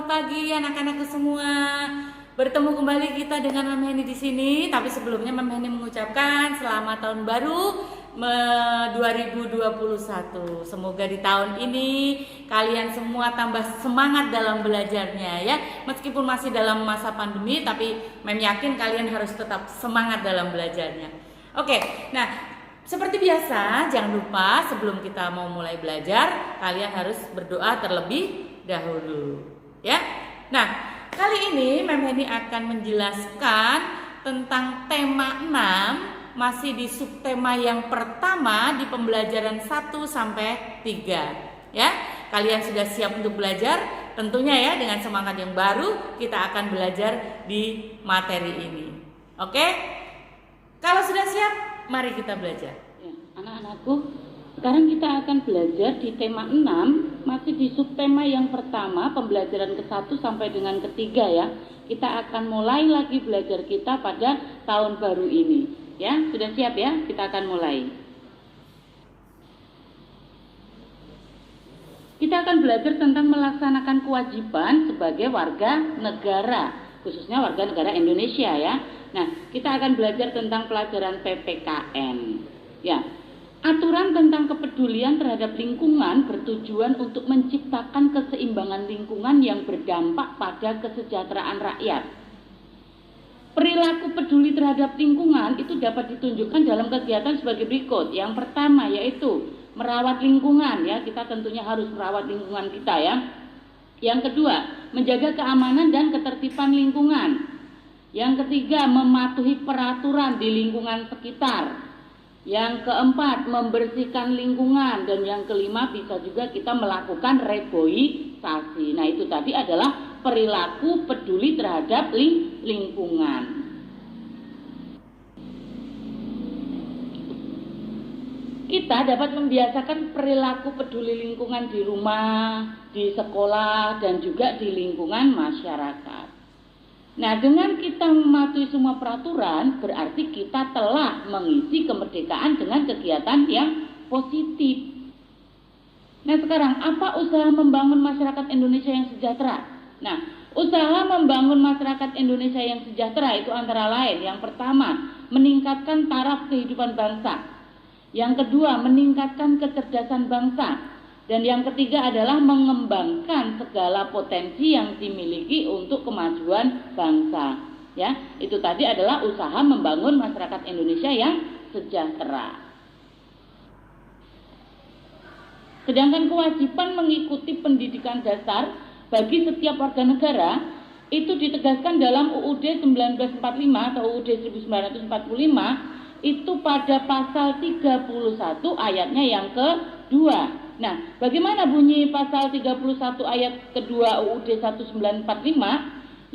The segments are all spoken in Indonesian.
Selamat pagi anak-anakku semua. Bertemu kembali kita dengan Mama Heni di sini. Tapi sebelumnya Mama Heni mengucapkan selamat tahun baru 2021. Semoga di tahun ini kalian semua tambah semangat dalam belajarnya ya. Meskipun masih dalam masa pandemi, tapi Mem yakin kalian harus tetap semangat dalam belajarnya. Oke, nah seperti biasa, jangan lupa sebelum kita mau mulai belajar, kalian harus berdoa terlebih dahulu. Ya. Nah, kali ini Mem Heni akan menjelaskan tentang tema 6, masih di subtema yang pertama di pembelajaran 1 sampai 3. Ya. Kalian sudah siap untuk belajar? Tentunya ya, dengan semangat yang baru kita akan belajar di materi ini. Oke? Kalau sudah siap, mari kita belajar. Ya, anak-anakku, sekarang kita akan belajar di tema 6, masih di subtema yang pertama, pembelajaran ke-1 sampai dengan ke-3 ya. Kita akan mulai lagi belajar kita pada tahun baru ini. Ya, sudah siap ya? Kita akan mulai. Kita akan belajar tentang melaksanakan kewajiban sebagai warga negara, khususnya warga negara Indonesia ya. Nah, kita akan belajar tentang pelajaran PPKN. Ya. Aturan tentang kepedulian terhadap lingkungan bertujuan untuk menciptakan keseimbangan lingkungan yang berdampak pada kesejahteraan rakyat. Perilaku peduli terhadap lingkungan itu dapat ditunjukkan dalam kegiatan sebagai berikut. Yang pertama yaitu merawat lingkungan ya, kita tentunya harus merawat lingkungan kita ya. Yang kedua, menjaga keamanan dan ketertiban lingkungan. Yang ketiga, mematuhi peraturan di lingkungan sekitar. Yang keempat, membersihkan lingkungan. Dan yang kelima, bisa juga kita melakukan reboisasi. Nah, itu tadi adalah perilaku peduli terhadap lingkungan. Kita dapat membiasakan perilaku peduli lingkungan di rumah, di sekolah, dan juga di lingkungan masyarakat. Nah, dengan kita mematuhi semua peraturan, berarti kita telah mengisi kemerdekaan dengan kegiatan yang positif. Nah, sekarang apa usaha membangun masyarakat Indonesia yang sejahtera? Nah, usaha membangun masyarakat Indonesia yang sejahtera itu antara lain, yang pertama, meningkatkan taraf kehidupan bangsa. Yang kedua, meningkatkan kecerdasan bangsa. Dan yang ketiga adalah mengembangkan segala potensi yang dimiliki untuk kemajuan bangsa. Ya, itu tadi adalah usaha membangun masyarakat Indonesia yang sejahtera. Sedangkan kewajiban mengikuti pendidikan dasar bagi setiap warga negara itu ditegaskan dalam UUD 1945 atau UUD 1945 itu pada pasal 31 ayatnya yang kedua. Nah, bagaimana bunyi pasal 31 ayat kedua UUD 1945?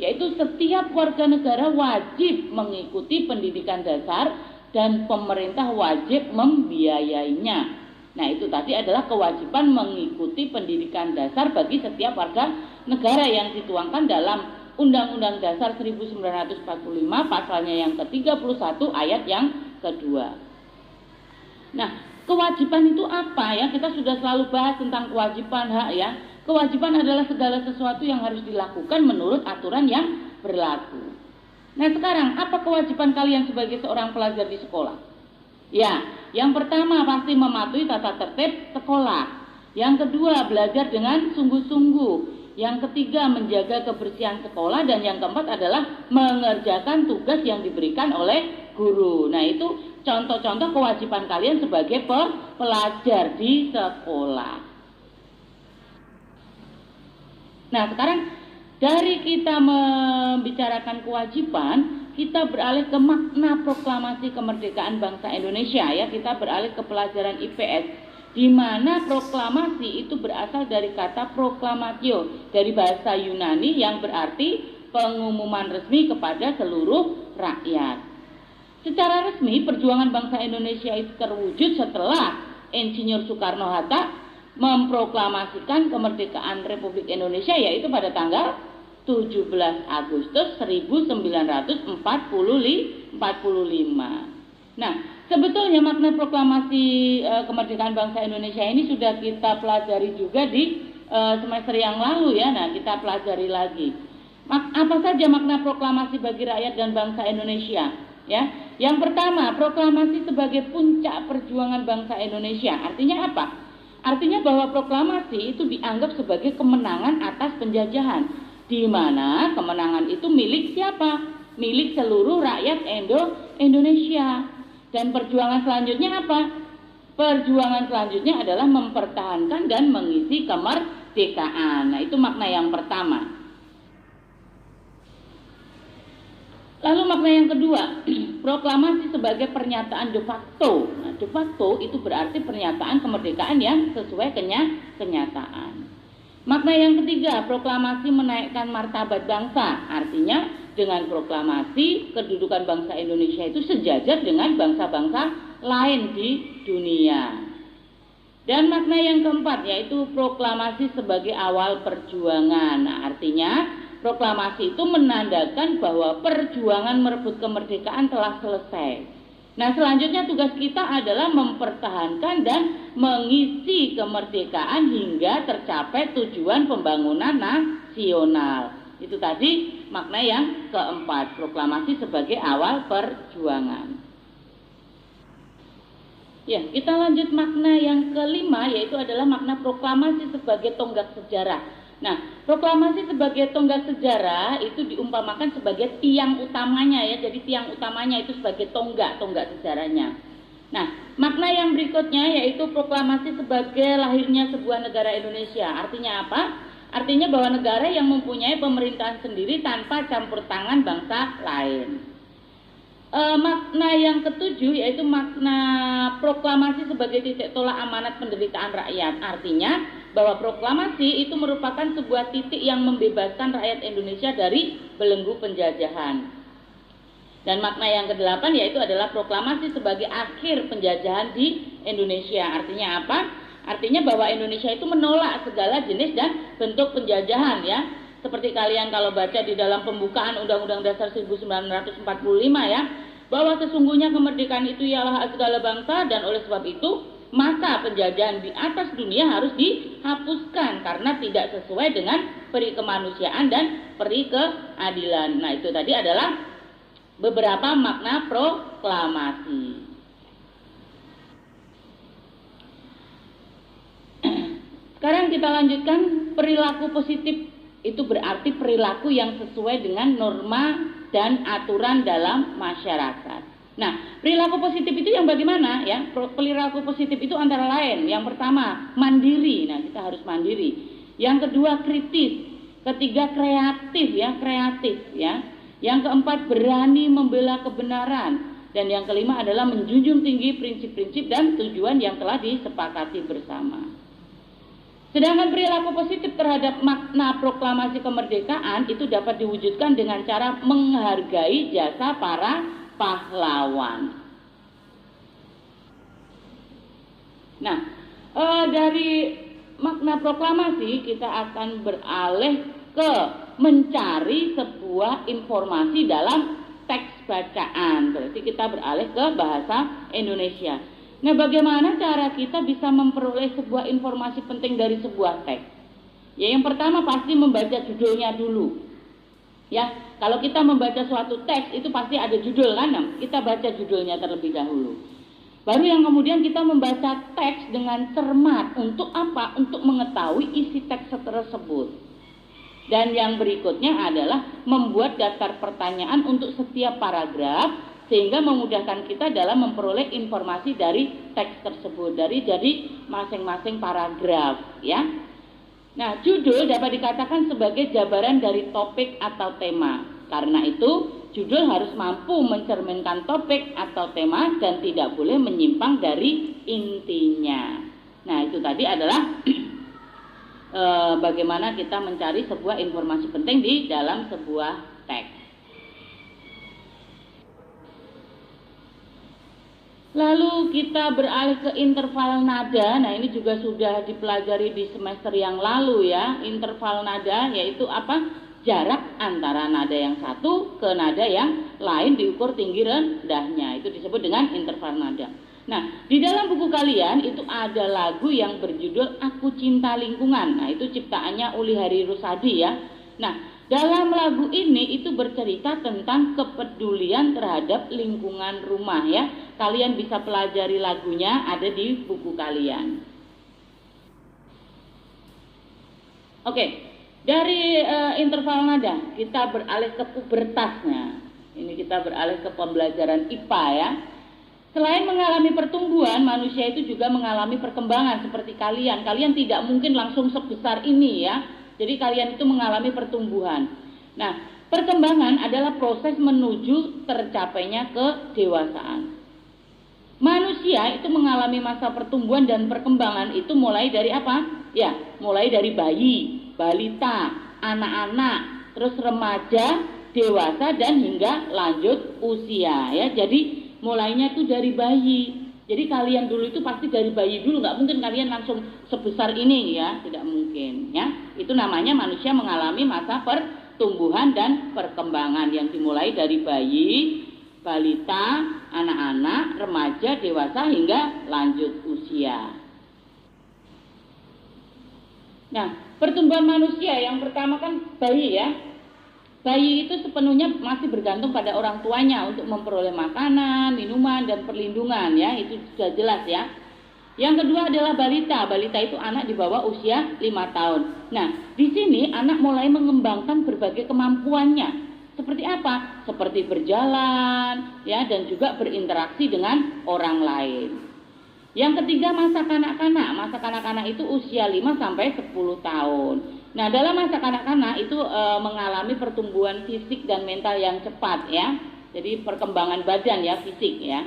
Yaitu setiap warga negara wajib mengikuti pendidikan dasar dan pemerintah wajib membiayainya. Nah, itu tadi adalah kewajiban mengikuti pendidikan dasar bagi setiap warga negara yang dituangkan dalam Undang-Undang Dasar 1945 pasalnya yang ke-31 ayat yang kedua. Nah, kewajiban itu apa ya? Kita sudah selalu bahas tentang kewajiban hak ya. Kewajiban adalah segala sesuatu yang harus dilakukan menurut aturan yang berlaku. Nah, sekarang apa kewajiban kalian sebagai seorang pelajar di sekolah? Ya, yang pertama pasti mematuhi tata tertib sekolah. Yang kedua, belajar dengan sungguh-sungguh. Yang ketiga, menjaga kebersihan sekolah. Dan yang keempat adalah mengerjakan tugas yang diberikan oleh guru. Nah, itu contoh-contoh kewajiban kalian sebagai pelajar di sekolah. Nah, sekarang dari kita membicarakan kewajiban, kita beralih ke makna proklamasi kemerdekaan bangsa Indonesia ya. Kita beralih ke pelajaran IPS, di mana proklamasi itu berasal dari kata proklamatio, dari bahasa Yunani yang berarti pengumuman resmi kepada seluruh rakyat. Secara resmi, perjuangan bangsa Indonesia itu terwujud setelah Insinyur Soekarno-Hatta memproklamasikan kemerdekaan Republik Indonesia, yaitu pada tanggal 17 Agustus 1945. Nah, sebetulnya makna proklamasi kemerdekaan bangsa Indonesia ini sudah kita pelajari juga di semester yang lalu ya. Nah, kita pelajari lagi. Apa saja makna proklamasi bagi rakyat dan bangsa Indonesia? Ya, yang pertama, proklamasi sebagai puncak perjuangan bangsa Indonesia. Artinya apa? Artinya bahwa proklamasi itu dianggap sebagai kemenangan atas penjajahan, di mana kemenangan itu milik siapa? Milik seluruh rakyat Indonesia. Dan perjuangan selanjutnya apa? Perjuangan selanjutnya adalah mempertahankan dan mengisi kemerdekaan. Nah, itu makna yang pertama. Lalu makna yang kedua, proklamasi sebagai pernyataan de facto. Nah, de facto itu berarti pernyataan kemerdekaan yang sesuai kenyataan. Makna yang ketiga, proklamasi menaikkan martabat bangsa. Artinya dengan proklamasi kedudukan bangsa Indonesia itu sejajar dengan bangsa-bangsa lain di dunia. Dan makna yang keempat yaitu proklamasi sebagai awal perjuangan. Nah, artinya proklamasi itu menandakan bahwa perjuangan merebut kemerdekaan telah selesai. Nah, selanjutnya tugas kita adalah mempertahankan dan mengisi kemerdekaan hingga tercapai tujuan pembangunan nasional. Itu tadi makna yang keempat, proklamasi sebagai awal perjuangan. Ya, kita lanjut makna yang kelima, yaitu adalah makna proklamasi sebagai tonggak sejarah. Nah, proklamasi sebagai tonggak sejarah itu diumpamakan sebagai tiang utamanya ya. Jadi tiang utamanya itu sebagai tonggak sejarahnya. Nah, makna yang berikutnya yaitu proklamasi sebagai lahirnya sebuah negara Indonesia. Artinya apa? Artinya bahwa negara yang mempunyai pemerintahan sendiri tanpa campur tangan bangsa lain. Makna yang ketujuh yaitu makna proklamasi sebagai titik tolak amanat penderitaan rakyat. Artinya bahwa proklamasi itu merupakan sebuah titik yang membebaskan rakyat Indonesia dari belenggu penjajahan. Dan makna yang kedelapan yaitu adalah proklamasi sebagai akhir penjajahan di Indonesia. Artinya apa? Artinya bahwa Indonesia itu menolak segala jenis dan bentuk penjajahan ya. Seperti kalian kalau baca di dalam pembukaan Undang-Undang Dasar 1945 ya, bahwa sesungguhnya kemerdekaan itu ialah hak segala bangsa dan oleh sebab itu maka penjajahan di atas dunia harus dihapuskan karena tidak sesuai dengan peri kemanusiaan dan peri keadilan. Nah, itu tadi adalah beberapa makna proklamasi. Sekarang kita lanjutkan perilaku positif. Itu berarti perilaku yang sesuai dengan norma dan aturan dalam masyarakat. Nah, perilaku positif itu yang bagaimana ya? Perilaku positif itu antara lain, yang pertama mandiri. Nah, kita harus mandiri. Yang kedua kritis, ketiga kreatif ya. Yang keempat berani membela kebenaran, dan yang kelima adalah menjunjung tinggi prinsip-prinsip dan tujuan yang telah disepakati bersama. Sedangkan perilaku positif terhadap makna proklamasi kemerdekaan itu dapat diwujudkan dengan cara menghargai jasa para pahlawan. Nah, dari makna proklamasi kita akan beralih ke mencari sebuah informasi dalam teks bacaan. Berarti kita beralih ke bahasa Indonesia. Nah, bagaimana cara kita bisa memperoleh sebuah informasi penting dari sebuah teks? Ya, yang pertama pasti membaca judulnya dulu. Ya, kalau kita membaca suatu teks itu pasti ada judul kan? Kita baca judulnya terlebih dahulu. Baru yang kemudian kita membaca teks dengan cermat. Untuk apa? Untuk mengetahui isi teks tersebut. Dan yang berikutnya adalah membuat daftar pertanyaan untuk setiap paragraf, sehingga memudahkan kita dalam memperoleh informasi dari teks tersebut, dari masing-masing paragraf ya. Nah, judul dapat dikatakan sebagai jabaran dari topik atau tema. Karena itu, judul harus mampu mencerminkan topik atau tema dan tidak boleh menyimpang dari intinya. Nah, itu tadi adalah bagaimana kita mencari sebuah informasi penting di dalam sebuah teks. Lalu kita beralih ke interval nada. Nah, ini juga sudah dipelajari di semester yang lalu ya. Interval nada yaitu apa? Jarak antara nada yang satu ke nada yang lain diukur tinggi rendahnya. Itu disebut dengan interval nada. Nah, di dalam buku kalian itu ada lagu yang berjudul Aku Cinta Lingkungan. Nah, itu ciptaannya Uli Hari Rusadi ya. Nah, dalam lagu ini itu bercerita tentang kepedulian terhadap lingkungan rumah ya. Kalian bisa pelajari lagunya, ada di buku kalian. Oke, dari interval nada kita beralih ke pubertasnya. Ini kita beralih ke pembelajaran IPA ya. Selain mengalami pertumbuhan, manusia itu juga mengalami perkembangan seperti kalian. Kalian tidak mungkin langsung sebesar ini ya. Jadi kalian itu mengalami pertumbuhan. Nah, perkembangan adalah proses menuju tercapainya kedewasaan. Manusia itu mengalami masa pertumbuhan dan perkembangan itu mulai dari apa? Ya, mulai dari bayi, balita, anak-anak, terus remaja, dewasa dan hingga lanjut usia ya. Jadi mulainya itu dari bayi. Jadi kalian dulu itu pasti dari bayi dulu, nggak mungkin kalian langsung sebesar ini ya, tidak mungkin ya. Itu namanya manusia mengalami masa pertumbuhan dan perkembangan yang dimulai dari bayi, balita, anak-anak, remaja, dewasa hingga lanjut usia. Nah, pertumbuhan manusia yang pertama kan bayi ya. Bayi itu sepenuhnya masih bergantung pada orang tuanya untuk memperoleh makanan, minuman, dan perlindungan ya, itu sudah jelas ya. Yang kedua adalah balita. Balita itu anak di bawah usia 5 tahun. Nah, di sini anak mulai mengembangkan berbagai kemampuannya. Seperti apa? Seperti berjalan ya, dan juga berinteraksi dengan orang lain. Yang ketiga masa kanak-kanak. Masa kanak-kanak itu usia 5 sampai 10 tahun. Nah, dalam masa kanak-kanak itu mengalami pertumbuhan fisik dan mental yang cepat ya. Jadi perkembangan badan ya, fisik ya.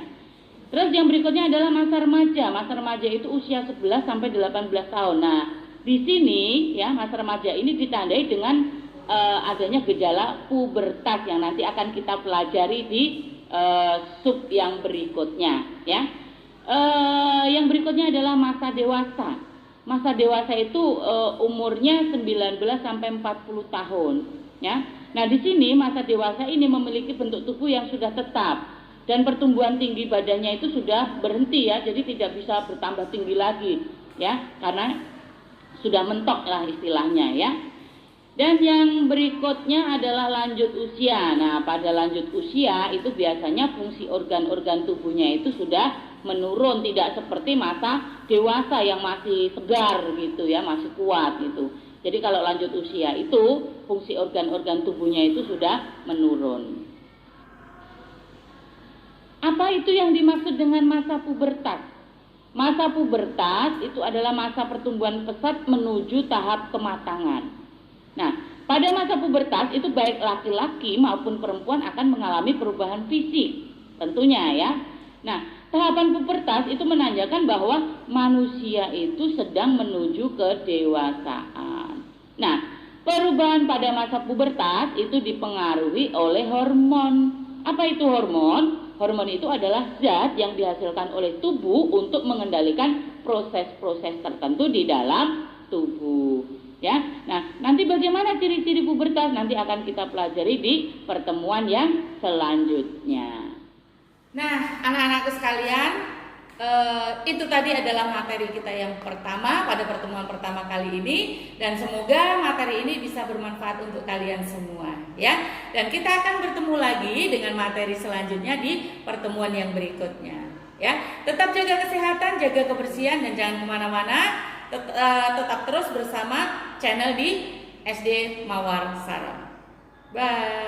Terus yang berikutnya adalah masa remaja. Masa remaja itu usia 11 sampai 18 tahun. Nah, di sini ya masa remaja ini ditandai dengan adanya gejala pubertas yang nanti akan kita pelajari di sub yang berikutnya ya. Yang berikutnya adalah masa dewasa. Masa dewasa itu umurnya 19 sampai 40 tahun ya. Nah, di sini masa dewasa ini memiliki bentuk tubuh yang sudah tetap dan pertumbuhan tinggi badannya itu sudah berhenti ya. Jadi tidak bisa bertambah tinggi lagi ya, karena sudah mentok lah istilahnya ya. Dan yang berikutnya adalah lanjut usia. Nah, pada lanjut usia itu biasanya fungsi organ-organ tubuhnya itu sudah menurun, tidak seperti masa dewasa yang masih segar gitu ya, masih kuat gitu. Jadi kalau lanjut usia itu fungsi organ-organ tubuhnya itu sudah menurun. Apa itu yang dimaksud dengan masa pubertas? Masa pubertas itu adalah masa pertumbuhan pesat menuju tahap kematangan. Nah, pada masa pubertas itu baik laki-laki maupun perempuan akan mengalami perubahan fisik tentunya ya. Nah, tahapan pubertas itu menandakan bahwa manusia itu sedang menuju kedewasaan. Nah, perubahan pada masa pubertas itu dipengaruhi oleh hormon. Apa itu hormon? Hormon itu adalah zat yang dihasilkan oleh tubuh untuk mengendalikan proses-proses tertentu di dalam tubuh. Ya, nah nanti bagaimana ciri-ciri pubertas nanti akan kita pelajari di pertemuan yang selanjutnya. Nah, anak-anakku sekalian, itu tadi adalah materi kita yang pertama pada pertemuan pertama kali ini, dan semoga materi ini bisa bermanfaat untuk kalian semua ya. Dan kita akan bertemu lagi dengan materi selanjutnya di pertemuan yang berikutnya ya. Tetap jaga kesehatan, jaga kebersihan, dan jangan kemana-mana. Tetap terus bersama channel di SD Mawar Saram. Bye.